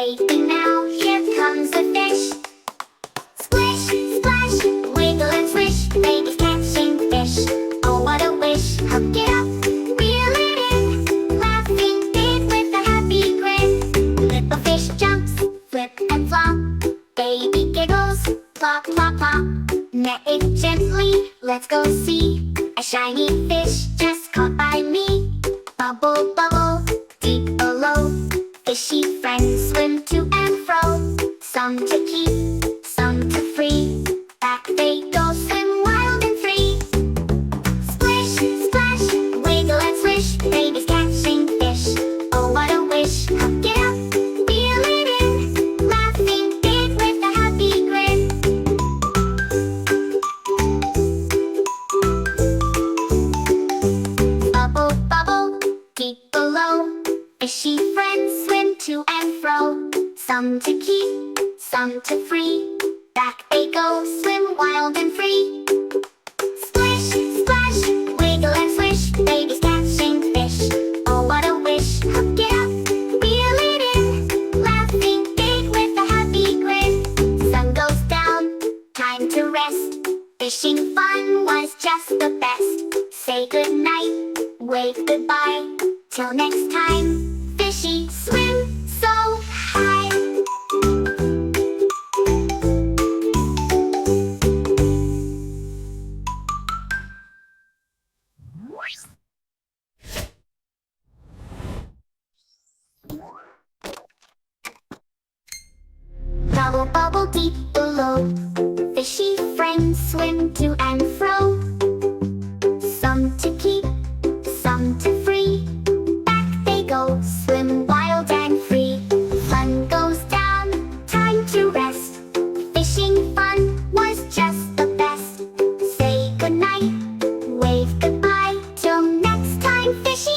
waving now, here comes the fish. Splish, splash, wiggle and swish, baby's catching fish. Oh, what a wish, hook it up, reel it in, laughing big with a happy grin. Little fish jumps, flip and flop, baby giggles, plop, plop, plop. Net it gently, let's go see a shiny fish just caught by me. Bubble, bubble, deep below, fishy friends swim to and fro. Some to keep, some to free, back they go, swim wild and free. Splish, splash, wiggle and swish, baby's catching fish. Oh, what a wish, hook it up, reel it in, laughing big with a happy grin. Bubble, bubble, deep below, fishy friends swim to and fro. Some to keep, some to free, back they go, swim wild and free. Splish, splash, wiggle and swish, baby's catching fish. Oh, what a wish, hook it up, reel it in, laughing big with a happy grin. Sun goes down, time to rest, fishing fun was just the best. Say goodnight, wave goodbye, till next time, fishy swim so high. Bubble, bubble deep below, fishy friends swim to and fro. Some to keep, some to free, back they go, swim wild and free. Sun goes down, time to rest, fishing fun was just the best. Say goodnight, wave goodbye, till next time, fishy